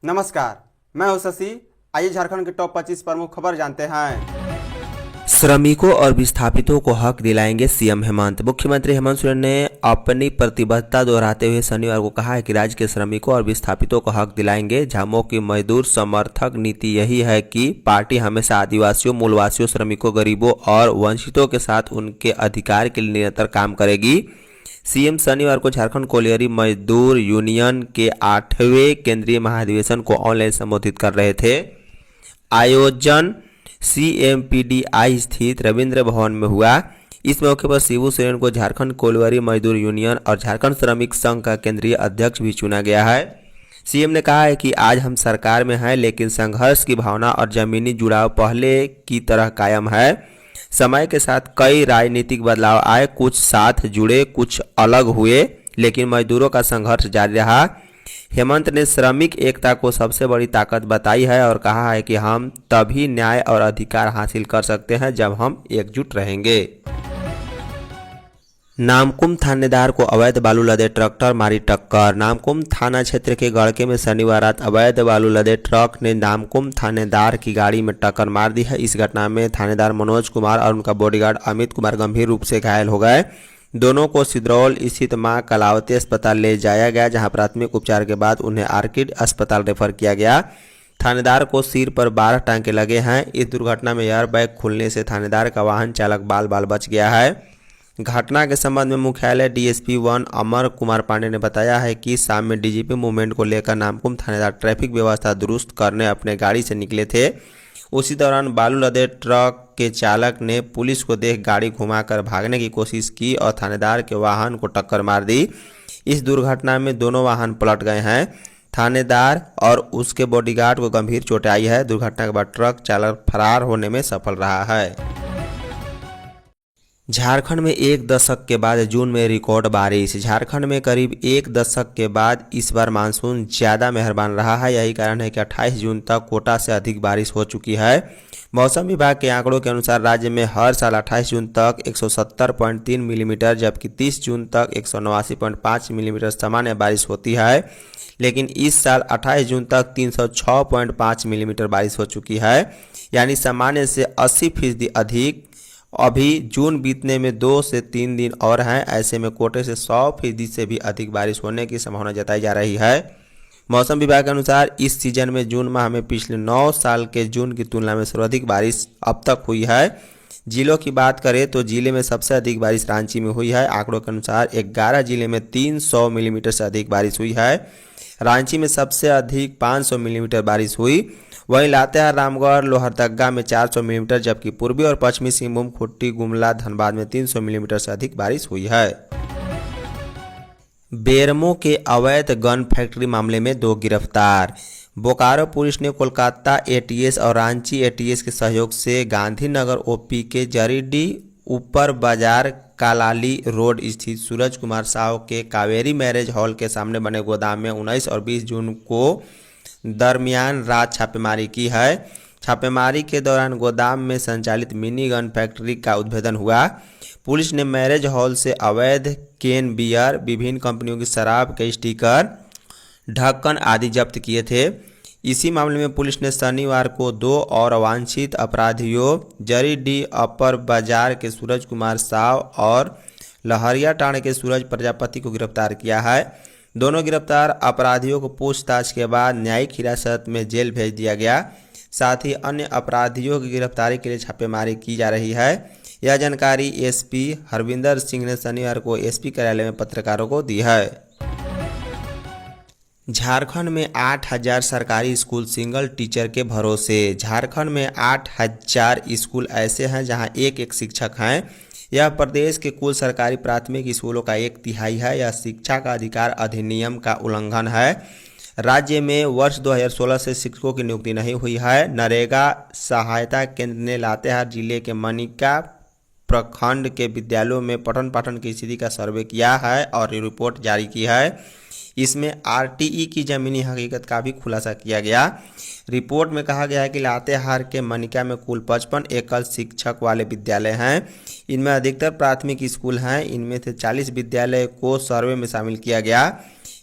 नमस्कार, मैं हूं शशि। आइए झारखंड के टॉप 25 प्रमुख खबर जानते हैं। श्रमिकों और विस्थापितों को हक दिलाएंगे सीएम हेमंत। मुख्यमंत्री हेमंत सोरेन ने अपनी प्रतिबद्धता दोहराते हुए शनिवार को कहा है कि राज्य के श्रमिकों और विस्थापितों को हक दिलाएंगे। झामुमो की मजदूर समर्थक नीति यही है कि पार्टी हमेशा आदिवासियों, मूलवासियों, श्रमिकों, गरीबों और वंचितों के साथ उनके अधिकार के लिए निरंतर काम करेगी। सीएम शनिवार को झारखंड कोलियरी मजदूर यूनियन के 8वें केंद्रीय महाधिवेशन को ऑनलाइन संबोधित कर रहे थे। आयोजन CMPDI स्थित रविंद्र भवन में हुआ। इस मौके पर शिबू सोरेन को झारखंड कोलियरी मजदूर यूनियन और झारखंड श्रमिक संघ का केंद्रीय अध्यक्ष भी चुना गया है। सीएम ने कहा है कि आज हम सरकार में हैं, लेकिन संघर्ष की भावना और जमीनी जुड़ाव पहले की तरह कायम है। समय के साथ कई राजनीतिक बदलाव आए, कुछ साथ जुड़े, कुछ अलग हुए, लेकिन मजदूरों का संघर्ष जारी रहा। हेमंत ने श्रमिक एकता को सबसे बड़ी ताकत बताई है और कहा है कि हम तभी न्याय और अधिकार हासिल कर सकते हैं जब हम एकजुट रहेंगे। नामकुम थानेदार को अवैध बालू लदे ट्रैक्टर मारी टक्कर। नामकुम थाना क्षेत्र के गड़के में शनिवार रात अवैध बालू लदे ट्रक ने नामकुम थानेदार की गाड़ी में टक्कर मार दी है। इस घटना में थानेदार मनोज कुमार और उनका बॉडीगार्ड अमित कुमार गंभीर रूप से घायल हो गए। दोनों को सिद्रौल स्थित मां कलावती अस्पताल ले जाया गया, जहां प्राथमिक उपचार के बाद उन्हें आर्किड अस्पताल रेफर किया गया। थानेदार को सिर पर 12 टांके लगे हैं। इस दुर्घटना में एयर बैग खुलने से थानेदार का वाहन चालक बाल बाल बच गया है। घटना के संबंध में मुख्यालय DSP 1 अमर कुमार पांडे ने बताया है कि शाम में DGP मूवमेंट को लेकर नामकुम थानेदार ट्रैफिक व्यवस्था दुरुस्त करने अपने गाड़ी से निकले थे। उसी दौरान बालू लदे ट्रक के चालक ने पुलिस को देख गाड़ी घुमाकर भागने की कोशिश की और थानेदार के वाहन को टक्कर मार दी। इस दुर्घटना में दोनों वाहन पलट गए हैं। थानेदार और उसके बॉडीगार्ड को गंभीर चोटें आई है। दुर्घटना के बाद ट्रक चालक फरार होने में सफल रहा है। झारखंड में एक दशक के बाद जून में रिकॉर्ड बारिश। झारखंड में करीब एक दशक के बाद इस बार मानसून ज़्यादा मेहरबान रहा है। यही कारण है कि 28 जून तक कोटा से अधिक बारिश हो चुकी है। मौसम विभाग के आंकड़ों के अनुसार राज्य में हर साल 28 जून तक 170.3 मिलीमीटर जबकि 30 जून तक 189.5 मिलीमीटर सामान्य बारिश होती है, लेकिन इस साल 28 जून तक 306.5 मिलीमीटर बारिश हो चुकी है, यानी सामान्य से 80% अधिक। अभी जून बीतने में 2 से 3 दिन और हैं। ऐसे में कोटे से 100% से भी अधिक बारिश होने की संभावना जताई जा रही है। मौसम विभाग के अनुसार इस सीजन में जून माह में पिछले 9 साल के जून की तुलना में सर्वाधिक बारिश अब तक हुई है। जिलों की बात करें तो जिले में सबसे अधिक बारिश रांची में हुई है। आंकड़ों के अनुसार 11 जिले में 300 मिलीमीटर से अधिक बारिश हुई है। रांची में सबसे अधिक 500 मिलीमीटर बारिश हुई। वहीं लातेहार, रामगढ़, लोहरदगा में 400 मिलीमीटर जबकि पूर्वी और पश्चिमी सिंहभूम, खुट्टी, गुमला, धनबाद में 300 मिलीमीटर से अधिक बारिश हुई है। बेरमो के अवैध गन फैक्ट्री मामले में 2 गिरफ्तार। बोकारो पुलिस ने कोलकाता ATS और रांची ATS के सहयोग से गांधीनगर OP के जरीडीह ऊपर बाजार कालाली रोड स्थित सूरज कुमार साव के कावेरी मैरिज हॉल के सामने बने गोदाम में 19 और 20 जून को दरमियान रात छापेमारी की है। छापेमारी के दौरान गोदाम में संचालित मिनी गन फैक्ट्री का उद्भेदन हुआ। पुलिस ने मैरिज हॉल से अवैध केन बियर, विभिन्न कंपनियों की शराब के स्टिकर, ढक्कन आदि जब्त किए थे। इसी मामले में पुलिस ने शनिवार को 2 और अवांछित अपराधियों जरीडीह अपर बाजार के सूरज कुमार साव और लहरियाटांड़ के सूरज प्रजापति को गिरफ्तार किया है। दोनों गिरफ्तार अपराधियों को पूछताछ के बाद न्यायिक हिरासत में जेल भेज दिया गया। साथ ही अन्य अपराधियों की गिरफ्तारी के लिए छापेमारी की जा रही है। यह जानकारी SP हरविंदर सिंह ने शनिवार को SP कार्यालय में पत्रकारों को दी है। झारखंड में 8000 सरकारी स्कूल सिंगल टीचर के भरोसे। झारखंड में 8000 स्कूल ऐसे हैं जहां एक शिक्षक हैं। यह प्रदेश के कुल सरकारी प्राथमिक स्कूलों का 1/3 है। यह शिक्षा का अधिकार अधिनियम का उल्लंघन है। राज्य में वर्ष 2016 से शिक्षकों की नियुक्ति नहीं हुई है। नरेगा सहायता केंद्र ने लातेहार जिले के मनिका प्रखंड के विद्यालयों में पठन पाठन की स्थिति का सर्वे किया है और रिपोर्ट जारी की है। इसमें आरटीई की ज़मीनी हकीकत का भी खुलासा किया गया। रिपोर्ट में कहा गया है कि लातेहार के मनिका में कुल 55 एकल शिक्षक वाले विद्यालय हैं। इनमें अधिकतर प्राथमिक स्कूल हैं। इनमें से 40 विद्यालय को सर्वे में शामिल किया गया।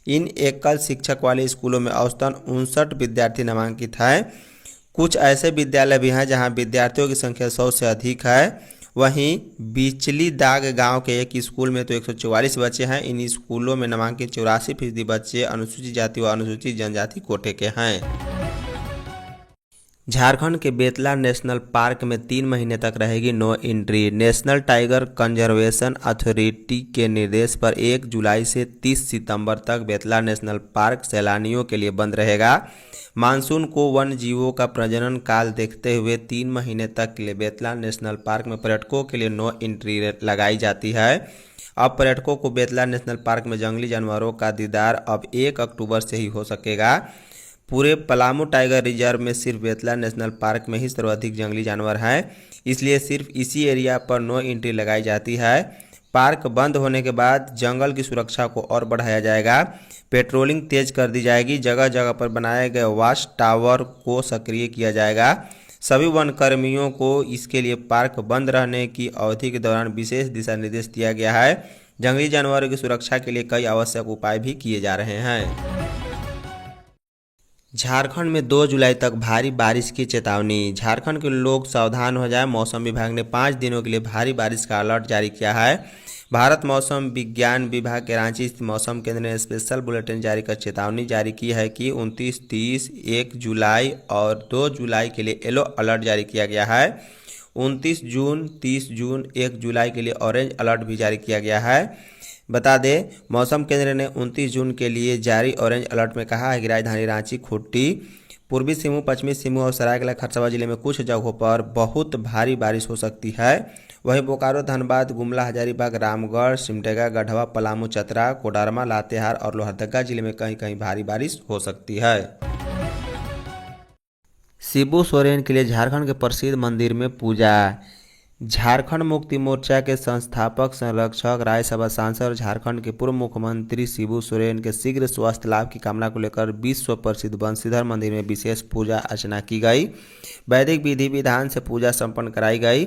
इन एकल शिक्षक वाले स्कूलों में औसतन 59 विद्यार्थी नामांकित हैं। कुछ ऐसे विद्यालय भी हैं जहां विद्यार्थियों की संख्या 100 से अधिक है। वहीं बिचली दाग गांव के एक स्कूल में तो 144 बच्चे हैं। इन स्कूलों में नामांकित 84% बच्चे अनुसूचित जाति व अनुसूचित जनजाति कोटे के हैं। झारखंड के बेतला नेशनल पार्क में 3 महीने तक रहेगी no entry. National Tiger Conservation Authority के निर्देश पर 1 जुलाई से 30 सितंबर तक बेतला नेशनल पार्क सैलानियों के लिए बंद रहेगा। मानसून को वन्य जीवों का प्रजनन काल देखते हुए 3 महीने तक के लिए बेतला नेशनल पार्क में पर्यटकों के लिए नो एंट्री लगाई जाती है। अब पर्यटकों को बेतला नेशनल पार्क में जंगली जानवरों का दीदार अब 1 अक्टूबर से ही हो सकेगा। पूरे पलामू टाइगर रिजर्व में सिर्फ बेतला नेशनल पार्क में ही सर्वाधिक जंगली जानवर हैं, इसलिए सिर्फ इसी एरिया पर नो एंट्री लगाई जाती है। पार्क बंद होने के बाद जंगल की सुरक्षा को और बढ़ाया जाएगा। पेट्रोलिंग तेज कर दी जाएगी। जगह जगह पर बनाए गए वॉच टावर को सक्रिय किया जाएगा। सभी वन कर्मियों को इसके लिए पार्क बंद रहने की अवधि के दौरान विशेष दिशा निर्देश दिया गया है। जंगली जानवरों की सुरक्षा के लिए कई आवश्यक उपाय भी किए जा रहे हैं। झारखंड में 2 जुलाई तक भारी बारिश की चेतावनी। झारखंड के लोग सावधान हो जाएं। मौसम विभाग ने 5 दिनों के लिए भारी बारिश का अलर्ट जारी किया है। भारत मौसम विज्ञान विभाग के रांची स्थित मौसम केंद्र ने स्पेशल बुलेटिन जारी कर चेतावनी जारी की है कि 29, 30, 1 जुलाई और 2 जुलाई के लिए येलो अलर्ट जारी किया गया है। 29 जून, 30 जून, 1 जुलाई के लिए ऑरेंज अलर्ट भी जारी किया गया है। बता दें, मौसम केंद्र ने 29 जून के लिए जारी ऑरेंज अलर्ट में कहा है कि राजधानी रांची, खूंटी, पूर्वी सिंहभूम, पश्चिमी सिंहभूम और सरायकेला खरसावां जिले में कुछ जगहों पर बहुत भारी बारिश हो सकती है। वहीं बोकारो, धनबाद, गुमला, हजारीबाग, रामगढ़, सिमडेगा, गढ़वा, पलामू, चतरा, कोडरमा, लातेहार और लोहरदगा जिले में कहीं कहीं भारी बारिश हो सकती है। शिबू सोरेन के लिए झारखंड के प्रसिद्ध मंदिर में पूजा। झारखंड मुक्ति मोर्चा के संस्थापक, संरक्षक, राज्यसभा सांसद और झारखंड के पूर्व मुख्यमंत्री शिबू सोरेन के शीघ्र स्वास्थ्य लाभ की कामना को लेकर विश्व प्रसिद्ध बंशीधर मंदिर में विशेष पूजा अर्चना की गई। वैदिक विधि विधान से पूजा संपन्न कराई गई।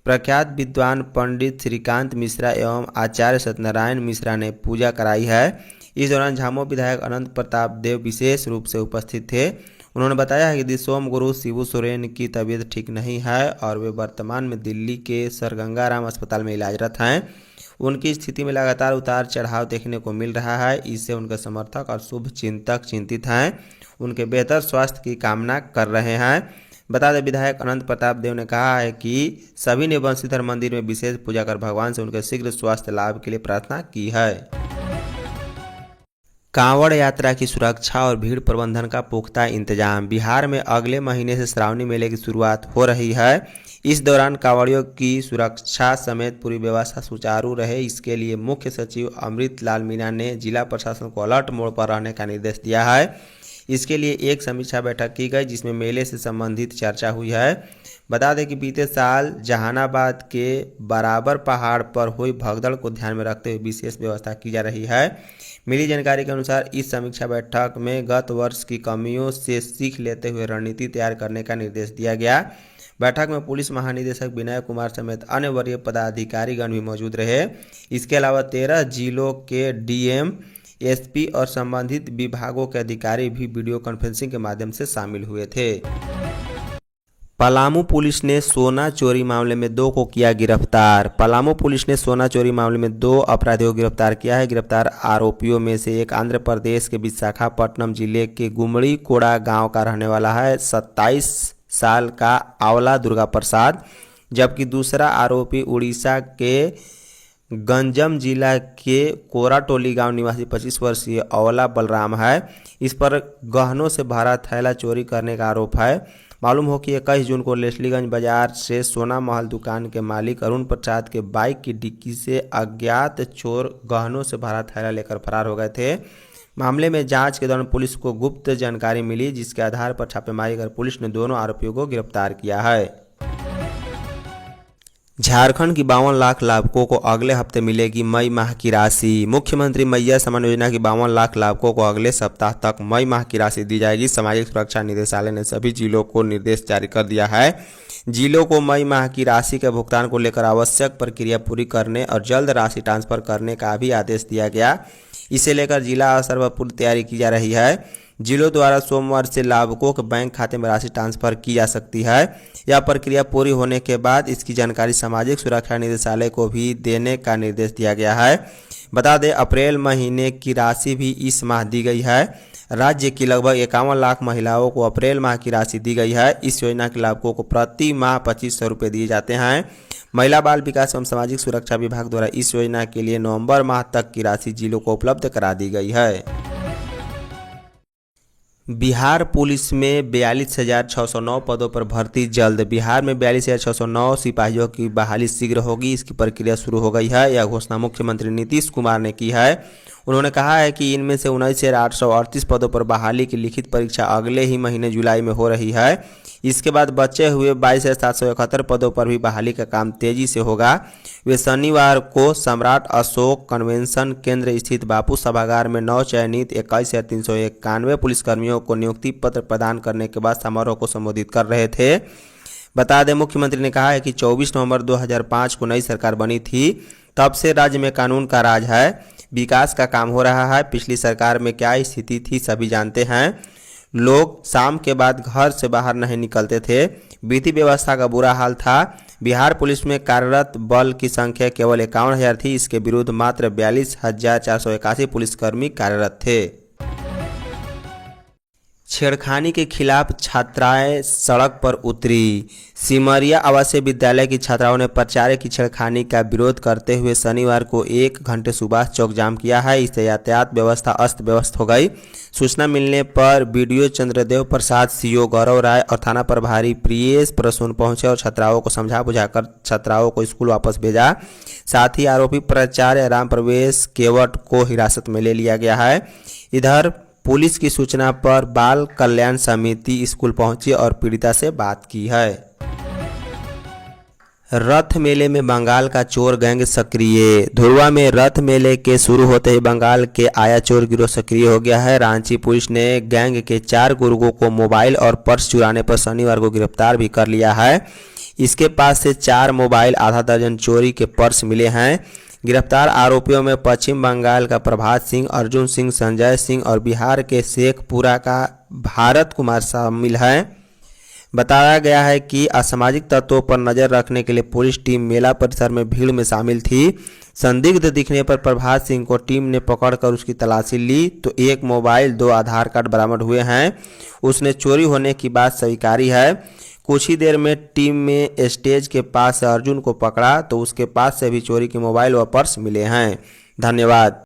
प्रख्यात विद्वान पंडित श्रीकांत मिश्रा एवं आचार्य सत्यनारायण मिश्रा ने पूजा कराई है। इस दौरान झामो विधायक अनंत प्रताप देव विशेष रूप से उपस्थित थे। उन्होंने बताया है कि सोम गुरु शिबू सोरेन की तबीयत ठीक नहीं है और वे वर्तमान में दिल्ली के सर गंगाराम अस्पताल में इलाजरत हैं। उनकी स्थिति में लगातार उतार चढ़ाव देखने को मिल रहा है। इससे उनके समर्थक और शुभ चिंतक चिंतित हैं, उनके बेहतर स्वास्थ्य की कामना कर रहे हैं। बता दें, विधायक अनंत प्रताप देव ने कहा है कि सभी ने बंशीधर मंदिर में विशेष पूजा कर भगवान से उनके शीघ्र स्वास्थ्य लाभ के लिए प्रार्थना की है। कांवड़ यात्रा की सुरक्षा और भीड़ प्रबंधन का पुख्ता इंतजाम। बिहार में अगले महीने से श्रावणी मेले की शुरुआत हो रही है। इस दौरान कांवड़ियों की सुरक्षा समेत पूरी व्यवस्था सुचारू रहे, इसके लिए मुख्य सचिव अमृत लाल मीणा ने जिला प्रशासन को अलर्ट मोड पर रहने का निर्देश दिया है। इसके लिए एक समीक्षा बैठक की गई जिसमें मेले से संबंधित चर्चा हुई है। बता दें कि बीते साल जहानाबाद के बराबर पहाड़ पर हुई भगदड़ को ध्यान में रखते हुए विशेष व्यवस्था की जा रही है। मिली जानकारी के अनुसार इस समीक्षा बैठक में गत वर्ष की कमियों से सीख लेते हुए रणनीति तैयार करने का निर्देश दिया गया। बैठक में पुलिस महानिदेशक विनय कुमार समेत अन्य वरीय पदाधिकारीगण भी मौजूद रहे। इसके अलावा 13 जिलों के डीएम, एसपी और संबंधित विभागों के अधिकारी भी वीडियो कॉन्फ्रेंसिंग के माध्यम से शामिल हुए थे। पलामू पुलिस ने सोना चोरी मामले में 2 को किया गिरफ्तार। पलामू पुलिस ने सोना चोरी मामले में 2 अपराधियों को गिरफ्तार किया है। गिरफ्तार आरोपियों में से एक आंध्र प्रदेश के विशाखापट्टनम जिले के गुमड़ी कोड़ा गांव का रहने वाला है 27 साल का आवला दुर्गा प्रसाद, जबकि दूसरा आरोपी उड़ीसा के गंजम जिला के कोराटोली गांव निवासी 25 वर्षीय अवला बलराम है। इस पर गहनों से भरा थैला चोरी करने का आरोप है। मालूम हो कि 21 जून को लेस्लीगंज बाजार से सोना महल दुकान के मालिक अरुण प्रसाद के बाइक की डिक्की से अज्ञात चोर गहनों से भरा थैला लेकर फरार हो गए थे। मामले में जांच के दौरान पुलिस को गुप्त जानकारी मिली, जिसके आधार पर छापेमारी कर पुलिस ने दोनों आरोपियों को गिरफ्तार किया है। झारखंड की 52 लाख लाभुकों को अगले हफ्ते मिलेगी मई माह की राशि। मुख्यमंत्री मैया सम्मान योजना की 52 लाख लाभुकों को अगले सप्ताह तक मई माह की राशि दी जाएगी। सामाजिक सुरक्षा निदेशालय ने सभी जिलों को निर्देश जारी कर दिया है। जिलों को मई माह की राशि के भुगतान को लेकर आवश्यक प्रक्रिया पूरी करने और जल्द राशि ट्रांसफर करने का भी आदेश दिया गया। इसे लेकर जिला स्तर पर पूरी तैयारी की जा रही है। जिलों द्वारा सोमवार से लाभुकों के बैंक खाते में राशि ट्रांसफर की जा सकती है। यह प्रक्रिया पूरी होने के बाद इसकी जानकारी सामाजिक सुरक्षा निदेशालय को भी देने का निर्देश दिया गया है। बता दें, अप्रैल महीने की राशि भी इस माह दी गई है। राज्य की लगभग 51 लाख महिलाओं को अप्रैल माह की राशि दी गई है। इस योजना के लाभुकों को प्रति माह 2500 रुपये दिए जाते हैं। महिला बाल विकास एवं सामाजिक सुरक्षा विभाग द्वारा इस योजना के लिए नवंबर माह तक की राशि जिलों को उपलब्ध करा दी गई है। बिहार पुलिस में 42,609 पदों पर भर्ती जल्द। बिहार में 42,609 सिपाहियों की बहाली शीघ्र होगी। इसकी प्रक्रिया शुरू हो गई है। यह घोषणा मुख्यमंत्री नीतीश कुमार ने की है। उन्होंने कहा है कि इनमें से 19,838 पदों पर बहाली की लिखित परीक्षा अगले ही महीने जुलाई में हो रही है। इसके बाद बचे हुए 22,771 पदों पर भी बहाली का काम तेजी से होगा। वे शनिवार को सम्राट अशोक कन्वेंशन केंद्र स्थित बापू सभागार में नव चयनित 21,391 पुलिसकर्मियों को नियुक्ति पत्र प्रदान करने के बाद समारोह को संबोधित कर रहे थे। बता दें, मुख्यमंत्री ने कहा है कि 24 नवंबर 2005 को नई सरकार बनी थी। तब से राज्य में कानून का राज है, विकास का काम हो रहा है। पिछली सरकार में क्या स्थिति थी सभी जानते हैं। लोग शाम के बाद घर से बाहर नहीं निकलते थे। विधि व्यवस्था का बुरा हाल था। बिहार पुलिस में कार्यरत बल की संख्या केवल 51,000 थी। इसके विरुद्ध मात्र 42,481 पुलिसकर्मी कार्यरत थे। छेड़खानी के खिलाफ छात्राएं सड़क पर उतरी। सिमरिया आवासीय विद्यालय की छात्राओं ने प्राचार्य की छेड़खानी का विरोध करते हुए शनिवार को 1 घंटे सुभाष चौक जाम किया है। इससे यातायात व्यवस्था अस्त व्यस्त हो गई। सूचना मिलने पर बीडीओ चंद्रदेव प्रसाद, सीओ गौरव राय और थाना प्रभारी प्रियेश प्रसून पहुंचे और छात्राओं को समझा बुझाकर छात्राओं को स्कूल वापस भेजा। साथ ही आरोपी प्राचार्य राम प्रवेश केवट को हिरासत में ले लिया गया है। इधर पुलिस की सूचना पर बाल कल्याण समिति स्कूल पहुंची और पीड़िता से बात की है। रथ मेले में बंगाल का चोर गैंग सक्रिय। धुरवा में रथ मेले के शुरू होते ही बंगाल के आया चोर गिरोह सक्रिय हो गया है। रांची पुलिस ने गैंग के 4 गुर्गों को मोबाइल और पर्स चुराने पर शनिवार को गिरफ्तार भी कर लिया है। इसके पास से 4 मोबाइल, आधा दर्जन चोरी के पर्स मिले हैं। गिरफ्तार आरोपियों में पश्चिम बंगाल का प्रभात सिंह, अर्जुन सिंह, संजय सिंह और बिहार के शेखपुरा का भारत कुमार शामिल हैं। बताया गया है कि असामाजिक तत्वों पर नजर रखने के लिए पुलिस टीम मेला परिसर में भीड़ में शामिल थी। संदिग्ध दिखने पर प्रभात सिंह को टीम ने पकड़कर उसकी तलाशी ली तो 1 मोबाइल, 2 आधार कार्ड बरामद हुए हैं। उसने चोरी होने की बात स्वीकारी है। कुछ ही देर में टीम में स्टेज के पास से अर्जुन को पकड़ा तो उसके पास से भी चोरी के मोबाइल व पर्स मिले हैं। धन्यवाद।